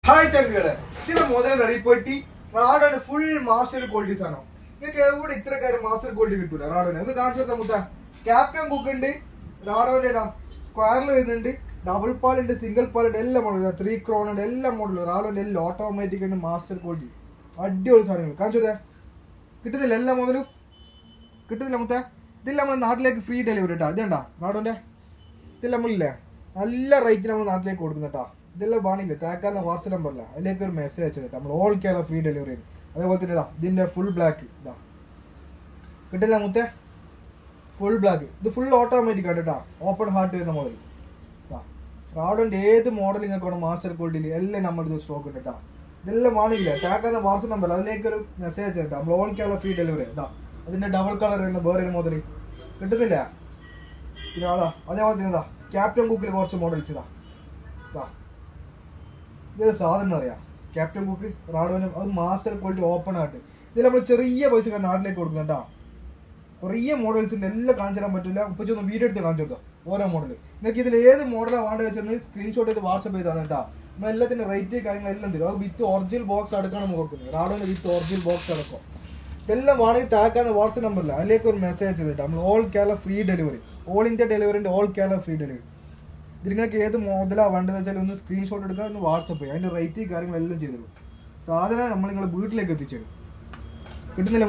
Hi ചങ്കുകളെ, ഇത് മുതൽ പെട്ടി റാഡോന് ഫുൾ മാസ്റ്റർ ക്വാളിറ്റീസ് ആണോ? നിങ്ങൾക്ക് എവിടെ ഇത്രക്കാരും മാസ്റ്റർ ക്വാളിറ്റി കിട്ടൂല റാഡോന്. ഒന്ന് കാണിച്ചു കൊടുത്താൽ മുത്ത ക്യാപ്റ്റൻ കുക്ക് ഉണ്ട്, റാഡോന്റെ സ്ക്വയറിൽ വരുന്നുണ്ട്, ഡബിൾ പാലുണ്ട്, സിംഗിൾ പാലുണ്ട്, എല്ലാ മോഡലും 3 ക്രോൺ ഉണ്ട്, എല്ലാ മോഡലും റാഡോന്റെ എല്ലാം ഓട്ടോമാറ്റിക് ഉണ്ട്, മാസ്റ്റർ ക്വാളിറ്റി അടിപൊളി സാധനങ്ങൾ. കാണിച്ചു കൊടുത്തേ, കിട്ടുന്നില്ല എല്ലാ മുതലും കിട്ടുന്നില്ല മുത്ത. ഇതില്ല നമ്മൾ നാട്ടിലേക്ക് ഫ്രീ ഡെലിവറി കേട്ടോ. ഇതേണ്ടാ റാഡോന്റെ ഇതില്ല നമ്മളില്ലേ നല്ല റേറ്റിന് നമ്മൾ നാട്ടിലേക്ക് കൊടുക്കുന്നുട്ടാ. ഇതെല്ലാം വേണമെങ്കിൽ താക്കാനുള്ള വാട്സ്ആപ്പ് നമ്പറില്ല, അതിലേക്ക് ഒരു മെസ്സേജ് അയച്ചിട്ട് നമ്മൾ ഓൾ കേരള ഫ്രീ ഡെലിവറി ചെയ്തു. അതേപോലെ തന്നെ ഇതാ ഇതിൻ്റെ ഫുൾ ബ്ലാക്ക് ഇതാ കിട്ടില്ല മുത്തേ, ഫുൾ ബ്ലാക്ക്. ഇത് ഫുൾ ഓട്ടോമാറ്റിക് ആണ് കേട്ടോ, ഓപ്പൺ ഹാർട്ട് വരുന്ന മോഡൽ. ഇതാ റാഡോൻ്റെ ഏത് മോഡൽ നിങ്ങൾക്ക് വേണം മാസ്റ്റർ ക്വാളിറ്റിയിൽ എല്ലാം നമ്മളിത് സ്റ്റോക്ക് ഉണ്ട് കേട്ടോ. ഇതെല്ലാം വേണമെങ്കിൽ താക്കാന്ന വാട്സ്ആപ്പ് നമ്പർ അതിലേക്ക് ഒരു മെസ്സേജ് അയച്ചിട്ട് നമ്മൾ ഓൾ കേരള ഫ്രീ ഡെലിവറി. ഇതാ അതിൻ്റെ ഡബിൾ കളർ വരുന്ന വേറെ ഒരു മോഡൽ കിട്ടുന്നില്ല. പിന്നെ അതാ അതേപോലെ തന്നെ ഇതാ ക്യാപ്റ്റൻ കുക്കിൽ കുറച്ച് മോഡൽസ് ഇതാ ഇത് സാധനം അറിയാം. ക്യാപ്റ്റൻ കുക്ക് റാഡോന് അത് മാസ്റ്റർ ക്വാളിറ്റി ഓപ്പൺ ആയിട്ട് ഇതിൽ നമ്മൾ ചെറിയ പൈസ നാട്ടിലേക്ക് കൊടുക്കുന്നുണ്ടാ. കുറേ മോഡൽസ് ഉണ്ട്, എല്ലാം കാണിച്ചു തരാൻ പറ്റില്ല. മുപ്പത്തി ഒന്ന് വീഡിയോ എടുത്ത് കാണിച്ചു കൊടുക്കാം ഓരോ മോഡൽ. നിങ്ങൾക്ക് ഇതിൽ ഏത് മോഡലാണ് വേണ്ടത് വെച്ചെന്ന് സ്ക്രീൻഷോട്ട് ചെയ്ത് വാട്സപ്പ് ചെയ്താൽ കേട്ടോ. നമ്മൾ എല്ലാത്തിൻ്റെ റേറ്റ് കാര്യങ്ങളെല്ലാം തരും. അത് വിത്ത് ഒറിജിനൽ ബോക്സ് അടക്കണം കൊടുക്കുന്നത്, റാഡോന് വിത്ത് ഒറിജിനൽ ബോക്സ് അടക്കം. ഇതെല്ലാം വേണമെങ്കിൽ താക്കാൻ വാട്സ്ആപ്പ് നമ്പറില്ല, അതിലേക്ക് ഒരു മെസ്സേജ് ചെയ്തിട്ട് നമ്മൾ all Kerala free delivery, all India ഡെലിവറിൻ്റെ ഓൾ കേരള ഫ്രീ ഡെലിവറി. ഇതിൽ നിങ്ങൾക്ക് ഏത് മോഡലാണ് വേണ്ടതെന്ന് വെച്ചാൽ ഒന്ന് സ്ക്രീൻഷോട്ട് എടുക്കുക, ഒന്ന് വാട്സപ്പ് ചെയ്യുക, അതിൻ്റെ റേറ്റ് കാര്യങ്ങളെല്ലാം ചെയ്തു തരും. സാധനം നമ്മൾ നിങ്ങളുടെ വീട്ടിലേക്ക് എത്തിച്ചേരും. കിട്ടുന്നില്ല